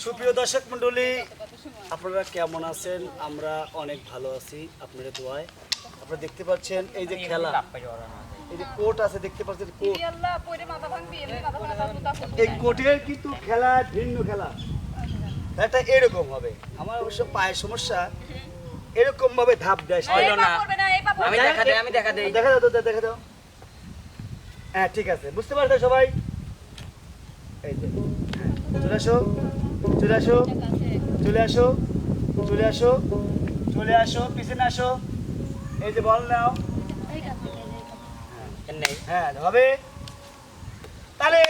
সুপ্রিয় দর্শক মণ্ডলী, আপনারা কেমন আছেন? আমরা অনেক ভালো আছি আপনাদের দোয়ায়। আপনারা দেখতে পাচ্ছেন এই যে খেলা, এই যে কোর্ট আছে দেখতে পাচ্ছেন, কোর্ট। এই কোর্টের কিন্তু খেলা ভিন্ন খেলা, এটা এরকম হবে। আমার অবশ্য পায়ের সমস্যা, এরকম ভাবে ধাপ দেয়। আমি দেখা দেই। দেখা দাও, দেখা দাও। হ্যাঁ ঠিক আছে, বুঝতে পারছো সবাই? এই যে চলে আসো, চলে আসো, চলে আসো, চলে আসো, চলে আসো, পিছনে আসো। এই যে বল নাও। হ্যাঁ হবে তাহলে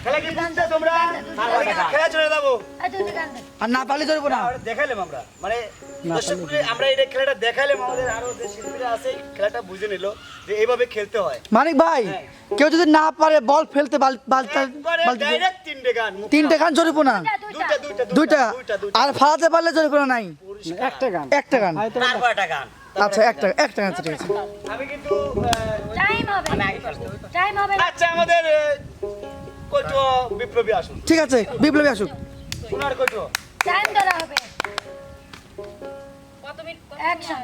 খেলা কি বুঝছো তোমরা? খেলা চলে যাবো আর না পারলে ধরবো না। দেখাইলাম আমরা, মানে দর্শকদের আমরা এই খেলাটা দেখাইলাম, আমাদের আরো যে শিল্পীরা আছে খেলাটা বুঝে নিল যে এইভাবে খেলতে হয়। মানিক ভাই, কেউ যদি না পারে বল ফেলতে ডাইরেক্ট তিনটে গান জরিপ না, দুইটা, আর ফালাতে পারলে জরিপ না নাই, একটা গান। আচ্ছা একটা গান, ঠিক আছে। আমি কিন্তু টাইম হবে আচ্ছা আমাদের কইটো বিপ্লবী আসুন। ঠিক আছে, বিপ্লবী আসুক। ওনার কইটো টাইম ধরা হবে কত মিনিট অ্যাকশন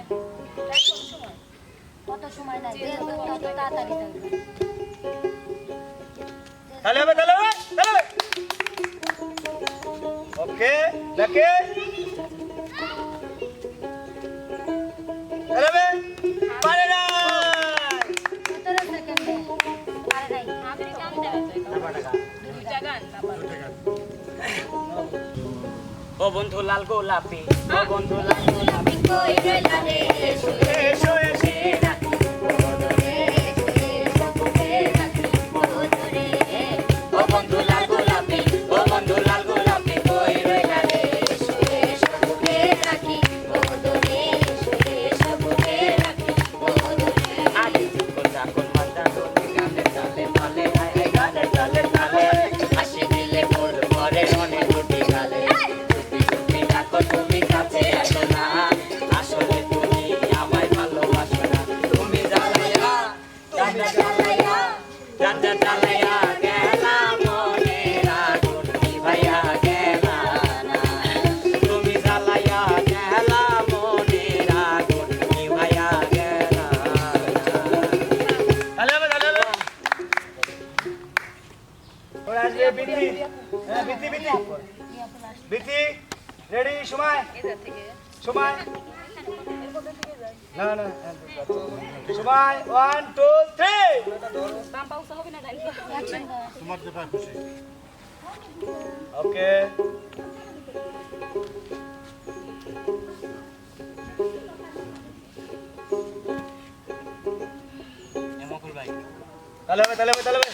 কত সময় লাগে তত তাড়াতাড়ি যাবে তাহলে হবে, তাহলে হবে, তাহলে হবে। ওকে দেখে তাহলে হবে। পারে না 17 সেকেন্ডে আরে নাই আমি কাম দেওয়া যায় দুইটা গান ও বন্ধু লাল গোলাপি, ও বন্ধু লাল গোলাপি, কই রইলা রে এসো এসো রাখি ওদরে সবুকে রাখি ওদরে ও বন্ধু লাল গোলাপি, ও বন্ধু লাল গোলাপি, কই রইলা রে? সবুকে রাখি ওদরে সবুকে রাখি ওদরে আগে চিকন চাকন মাথা ধরে গানে তালে তালে, হায় হায় গানে তালে তালে, হাসি দিলে ফুল পরে অনেক রুটি গালে। চুপি চুপি ডাকো তুমি কাছে আসো না, আসলে তুমি আমায় ভালোবাসো না। তুমি জ্বালাইয়া, রাজা জ্বালাইয়া গেলা, মনের আগুন নিভাইয়া গেলা না। তুমি জ্বালাইয়া গেলা, মনের আগুন নিভাইয়া গেলা না। তাহলে হবে, তাহলে হবে। ওরা আসবে বিতি। হ্যাঁ বিতি, বিতি, বিতি রেডি? সময় সময় না না সময় 1 2 3 ওকে মকুল ভাই, তাহলে হবে, তাহলে হবে, তাহলে হবে।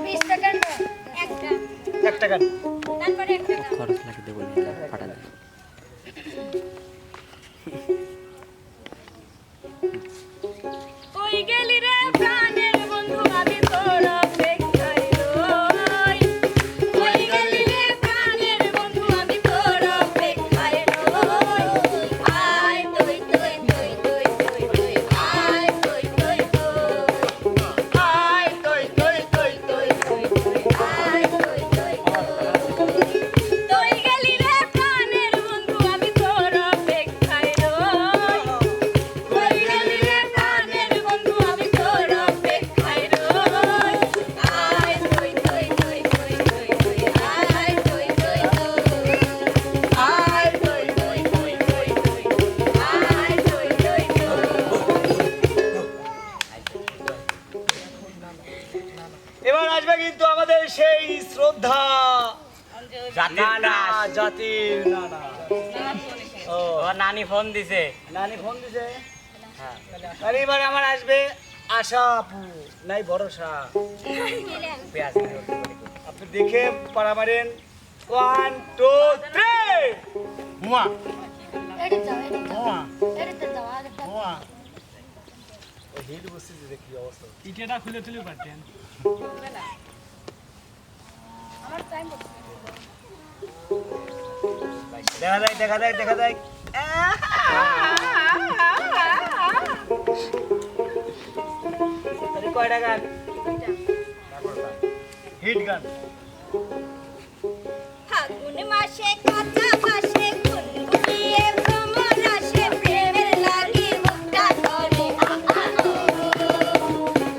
20 সেকেন্ডে একটা গান তারপরে একটা গান খরচ লাগে দেবো ফাটালে। কই গেলি রে প্রাণের বন্ধু আমি তোর অপেক্ষায় রই কই গেলি রে প্রাণের বন্ধু আমি তোর অপেক্ষায় রই আয় তুই তুই তুই তুই তুই তুই আয় তুই তুই তুই আয় তুই তুই তুই তুই তুই তুই আয় তুই তুই তুই গেলি রে প্রাণের বন্ধু আমি তোর অপেক্ষায় রই কই গেলি রে প্রাণের বন্ধু আমি তোর অপেক্ষায় রই আয় তুই তুই তুই তুই তুই তুই আয় তুই তুই তুই আয় তুই তুই তুই তুই তুই আয় তুই তুই এবার আসবে কিন্তু আমাদের সেই শ্রদ্ধা জাতির ক্রাশ। জাতির না না ও ও নানি ফোন দিছে। নানি ফোন দিছে। হ্যাঁ, তাহলে এবার আমার আসবে আশা আপু, নাই ভরসা। পেঁয়াজ আপনি দেখে পাড়া মারেন। 1 2 3 হুয়া এডিট যাও এডিট যাও আগে হুয়া ও হিট বসে যে কি অবস্থা। ইটেটা খুলে তুলে পারতেন। আমার টাইম দেখা যায়, দেখা যায়, দেখা যায়। তাহলে কয়টা গান? হিট গান। ফাগুন মাসে কথা ভাসে গুনগুনিয়ে ভ্রমর আসে প্রেমের লাগি বুকটা ধরে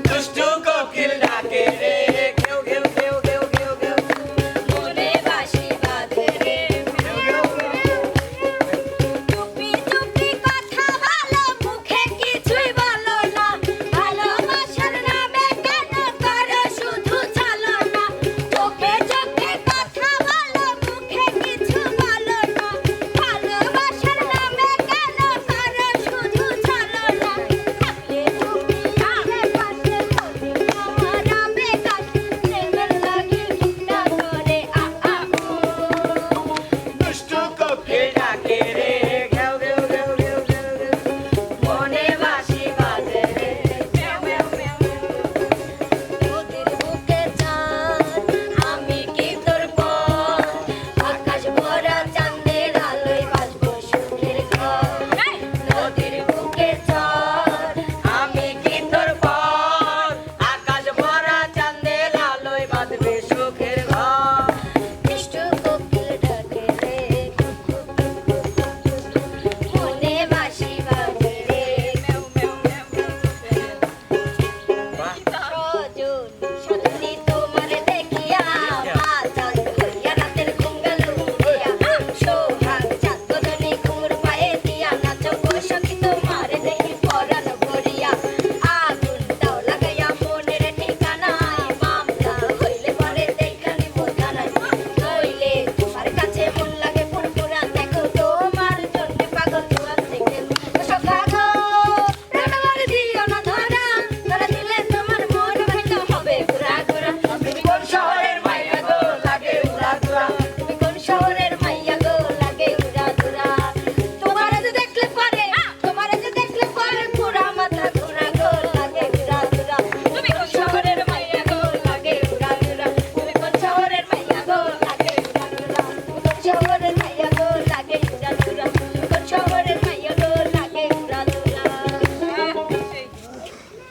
দুষ্টু কোকিল ডাকে রে ঘেউ ঘেউ ঘেউ ঘেউ ঘেউ ঘেউ মনে বাসি বাঁধে রে চুপি চুপি কথা ভালো মুখে কিছুই বলো না ভালোবাসার নামে কেন করো শুধু চলো না চোখে চোখে কথা বলো মুখে কিছু বলো না ভালোবাসার নামে কেন করো শুধু চলো না থাকলে তুমি আমার পাশে আমার আবে কাছে প্রেমের লাগি বুকটা ধরে দুষ্টু কোকিল ডাকে রে ঘেউ ঘেউ ঘেউ ঘেউ ঘেউ ঘেউ মনে বাঁশি বাজে রে ম্যাও ম্যাও ম্যাও তোদের বুকে চাঁদ আমি কি তোর পর আকাশ ভরা চাঁদের আলোয় বাজবো সুখের ঘর নদীর বুকে চর আমি কি তোর পর আকাশ ভরা চাঁদের আলোয় বাঁধবে সুখের ঘর দুষ্টু কোকিল ডাকে রে মনে বাঁশি বাজে রে ম্যাও ম্যাও ম্যাও সজন সজনী তোমার দেখিয়া বাজান হইয়া রাতের ঘুম গেল উড়িয়া সোহাগ চাঁদ বদনে ঘুমুর পায়ে দিয়া নাচো গো সখী তোমার দেখি পরাণ ভরিয়া আগুন দাও লাগাইয়া মনের ঠিকানায় মামলা হইলে পরে দেখানি বোঝানায় নইলে তোমার কাছে মন লাগে ফুরফুরা দেখো তোমার জন্য পাগল তোমার থেকে সখা গো রানাবার দিও না ধরা ধরা দিলে তোমার মন ভাঙা হবে ঘুরা ঘুরা তুমি কোন শহরের মাইয়া গো লাগে উড়া দুরা তুমি কোন শহরের মাইয়া গো লাগে উড়া ধুরা তোমার যে দেখলে পরে পুরা মাথা ঘুরা গো লাগে ঘুরা ঘুরা তুমি কোন শহরের মাইয়া গো লাগে উড়া ধুরা তুমি কোন শহরের মাইয়া গো লাগে উড়া ধুরা তুমি কোন শহরের মাইয়া গো লাগে উড়া ধুরা তুমি কোন শহরের মাইয়া গো লাগে উড়া ধুরা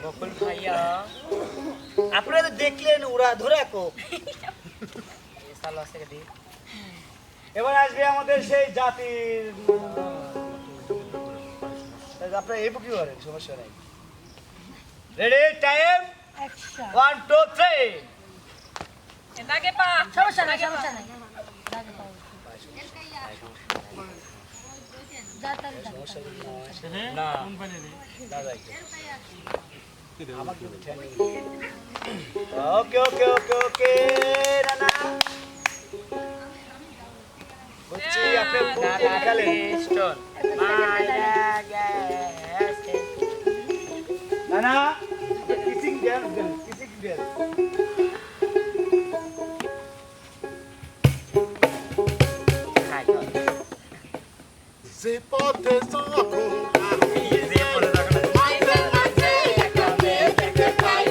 বকুল ভাইয়া আপনারা তো দেখলেন উড়া ধরে কো। এই সালো আছে দি এবার আসবে আমাদের সেই জাতির আপনারা এই বুকি করেন, সমস্যা নাই। রেডি টাইম 1 2 3 সমস্যা নাই না ওকে ওকে ওকে ওকে না না বুঝছি আপনি বুকি খেলেন স্টোন মাইরা গেছে না না কিসিং ড্যান্স কিসিং ড্যান্স যে পথে চলো আমি যে পড়ে থাকলে মাঝে মাঝে একটা মেয়ে দেখতে পাই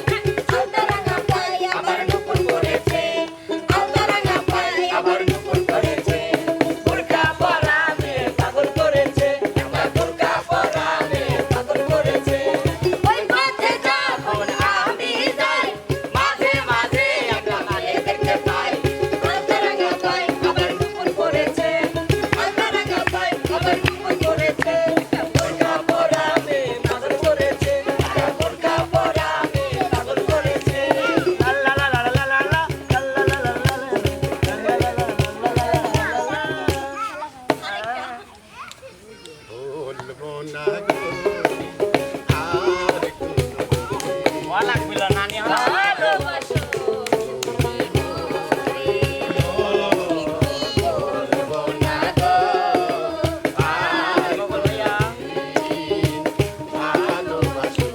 আলতারাঙ্গা পাই আবার নুপুর করেছে আলতারাঙ্গা পাই আবার নুপুর করেছে বুরকা পরা মেয়ে পাগল করেছে একটা বোরকা পরা মেয়ে পাগল করেছে ওই পথে যখন আমি যাই মাঝে মাঝে একটা মেয়ে দেখতে পাই আলতারাঙ্গা পাই আবার নুপুর করেছে আলতারাঙ্গা পাই আবার নুপুর করেছে বোরকা পরা মেয়ে পাগল করেছে একটা বোরকা পরা মেয়ে পাগল করেছে লা লা লা লা লা লা লা বলবো না গো আর কোনো ওয়া লাগবিল নানি হলা ভালোবাসো বলবো না গো আর বকুল ভাইয়া ভালোবাসো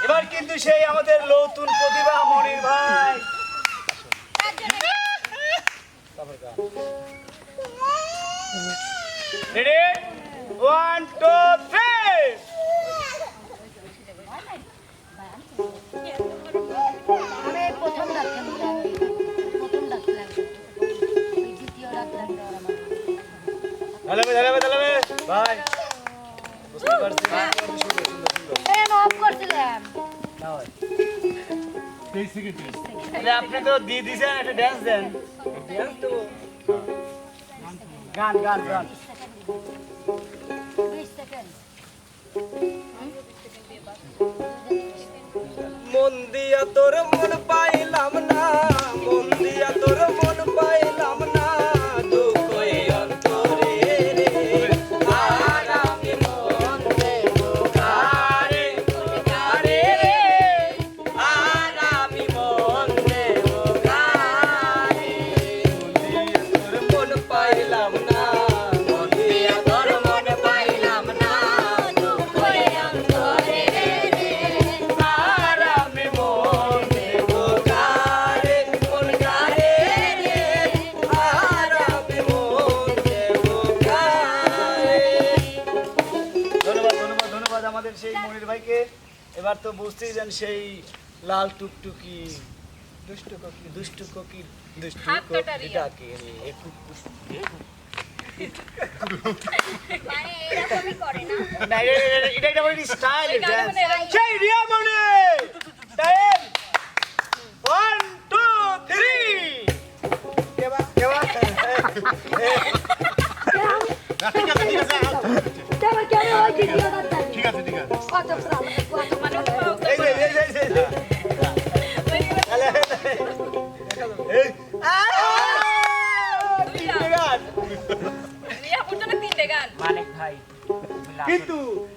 এবার কিন্তু সেই আমাদের নতুন প্রতিভা মনির ভাই রেডি 1 2 3 আমি প্রথম ডাকলাম দ্বিতীয় ডাকলাম ভাই বুঝতে পারছি সুন্দর সুন্দর সুন্দর এই আমি অফ করছিলাম না হয় আরে আপনি তো দিয়ে দিছেন একটা ড্যান্স দেন ড্যান্স তো গান গান গান 20 সেকেন্ড মন দিয়া তোর মন পাইলাম না, মন দিয়া তোর মন পাইলাম না, দুঃখ এই অন্তরে রে। আর আমি মন দেব কারে, কারে রে। আর আমি মন দেব কারে। তোর মন পাইলাম না, মন দিয়া তোর মন পাইলাম না, দুঃখ এই অন্তরে রে। আর আমি মন দেব কারে, মন কারে রে। আর আমি মন দেব কারে। ধন্যবাদ ধন্যবাদ ধন্যবাদ আমাদের সেই মনির ভাইকে। এবার তো বুঝতেই যান সেই লাল টুকটুকি দুষ্টু কোকিল দুষ্টু কোকিল দুষ্টু হাত কোকিল কাটারিয়া। ডাকে রে মানে এরকমই করে না না এটা এটা বলি স্টাইল এই গানে ড্যান্স মানে এরকম- সেই রিয়া মনি টাইম 1 2 3 কেবা কেবা কেমন কেমন ওই ভিডিওটা ঠিক আছে কত প্রাণ কত মানে এই যে এই যে এই যে এই রিয়া পর্যন্ত 3টে গান মানিক ভাই কিন্তু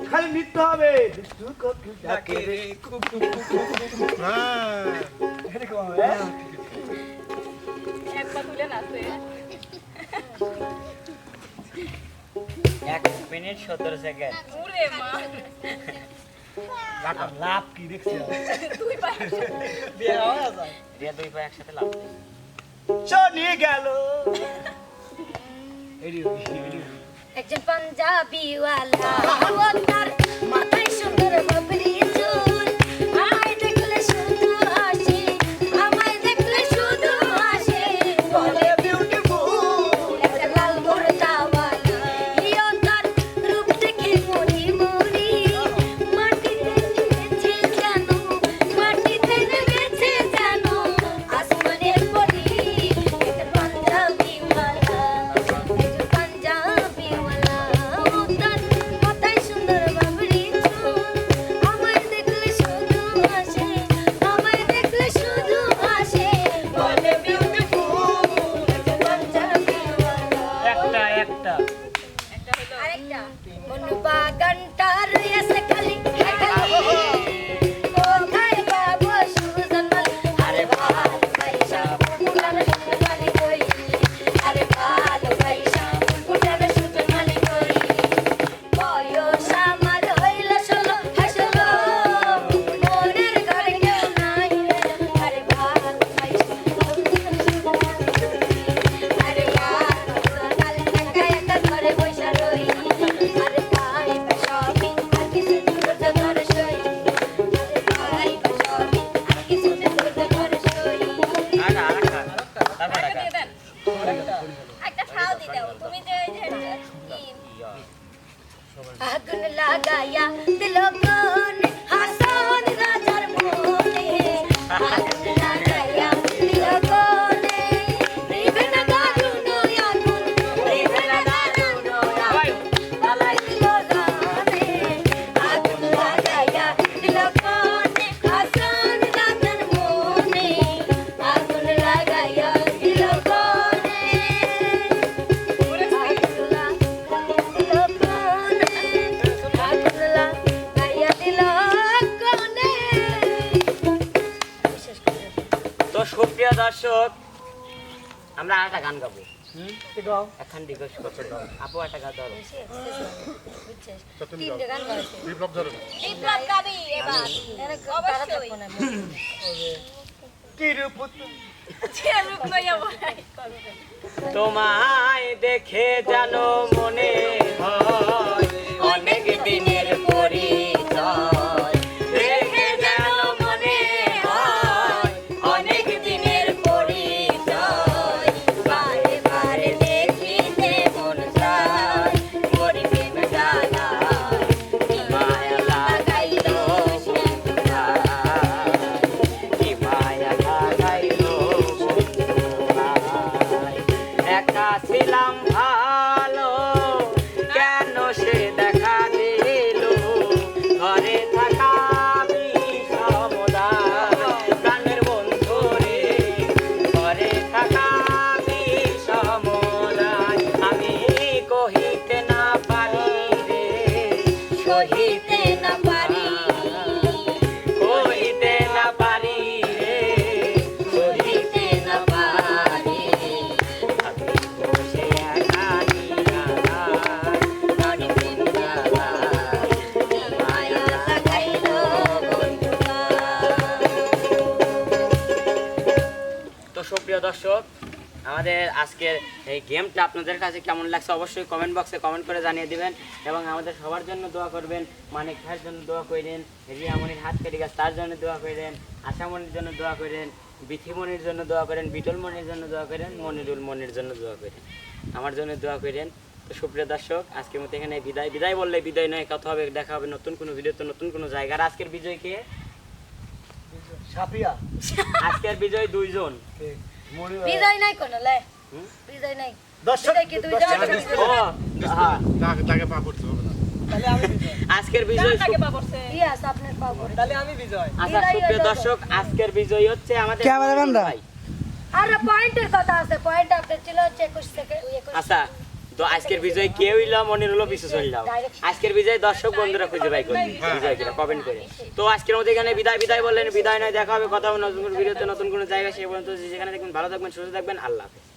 খালি নৃত্য হবে দুষ্টু কোকিল ডাকে রে এরকম হবে একবার তুলে নাচে 1 মিনিট 17 সেকেন্ড ওরে মা লাভ কি দেখছি তুই পাই বিয়ে হওয়া যায় রিয়া দুই পায়ে একসাথে লাভ দেয়। শনি গেল একজন পাঞ্জাবিওয়ালা ও তার মাথায় সুন্দর বকরি চুল আমায় দেখলে শুধু হাসে আমায় দেখলে শুধু হাসে বলে বিউটিফুল একটা লাল গোরদাওয়ালা ইও তার রূপ দেখে মরি মরি মাটিতে নেমেছে জানো মাটিতে নেমেছে জানো আসমানের পরি একটা পাঞ্জাবিওয়ালা একজন পাঞ্জাবিওয়ালা ও তার মাথায় সুন্দর বাবরি চুল আমায় দেখলে শুধু হাসে আমায় দেখলে শুধু হাসে বলে বিউটিফুল একটা পাঞ্জাবিওয়ালা একটা আরেকটা মন বাগানটা রয়েছে খালি খালি কোথায় পাবো সুজন মালি আরে ভালো পয়সা ফুটানো সুজন মালি কই আরে ভালো পয়সা ফুটানো সুজন মালি কই বয়স আমার হইল 16 হাসলো মনের ঘরে কেউ নাই রে আরে ভালো পয়সা ফুটানো সুজন মালি আরে ভালো কাল টাকা একা ঘরে বসে রই আরে ভাই বাসবি আর কিছু করতে ঘরে সই আরে ভাই বাসবি আর কিছু করতে ঘরে সই তারপর টাকা একটা খাও দি দাও তুমি যে আগুন লাগায়া দিল কোন হাসন রাজার মনে আগুন লাগায়া দিল কোনে রিভেন দারুন আগুন রিভেন দারুন আগুন আলাই দিল জানে আগুন লাগায়া দিল কোনে হাসন রাজার মনে আগুন লাগায়া দিল কোনে তো সুপ্রিয় দর্শক আমরা আরেকটা গান গাবো গাও এখন রিকোয়েস্ট করতে দাও আপু একটা গান ধরো বিপ্লব গাবি এবার অবশ্যই তিরুপতি যে রূপ লইয়া বলাই তোমায় দেখে জানো মনে হয় অনেক দিনের পরিচয় দেখে জানো মনে হয় অনেক দিনের পরিচয় বারে বারে দেখিতে মন চায় মরি প্রেম জ্বালায় কহিতে না পারি কহিতে না পারি রে কহিতে না পারি আমি বসে একানি মনি বৃন্দাবন মায়া লাগাইলো বন্ধুরা। তো সুপ্রিয় দর্শক, আমাদের আজকের এই গেমটা আপনাদের কাছে কেমন লাগছে অবশ্যই কমেন্ট বক্সে কমেন্ট করে জানিয়ে দিবেন এবং আমাদের সবার জন্য দোয়া করবেন। মানিক ভাইয়ের জন্য দোয়া করেন, রিয়ামণির হাত কেটে গেছে তার জন্য দোয়া করেন, আশামণির জন্য দোয়া করেন, বিথিমণির জন্য দোয়া করেন, বিটল মনির জন্য দোয়া করেন, মনিরুল মনির জন্য দোয়া করেন, আমার জন্য দোয়া করেন। তো সুপ্রিয় দর্শক, আজকের মতো এখানে বিদায়। বিদায় বললে বিদায় নয়, কথা হবে, দেখা হবে নতুন কোনো ভিডিওতে নতুন কোনো জায়গা। আর আজকের বিজয়কে সাপিয়া আজকের বিজয় দুইজন। বিজয় নাই কোন লে হুম? বিজয় নাই দর্শক বিজয় কি দুই জন ও হ্যাঁ, তাকে পা পড়তে হবে না। আজকের বিজয় ইয়াস আপনার পাবো আচ্ছা সুপ্রিয় দর্শক, আজকের বিজয়ী হচ্ছে আমাদের ক্যামেরাম্যানরা। ভাই। আর পয়েন্টের কথা আছে পয়েন্ট আপনার ছিল হচ্ছে 21 থেকে 21 আচ্ছা, তো আজকের বিজয় কে হইল? মনির হলো, পিছু চললাম। আজকের বিজয় দর্শক বন্ধুরা খুঁজে বাই করুন বিজয় কিনা কমেন্ট করে। তো আজকের মধ্যে এখানে বিদায়। বিদায় বললেন, বিদায় নয়, দেখা হবে, কথা হবে নতুন কোনো ভিডিওতে নতুন কোনো জায়গা। সে পর্যন্ত যেখানে দেখবেন ভালো থাকবেন, সুস্থ থাকবেন, আল্লাহ হাফেজ।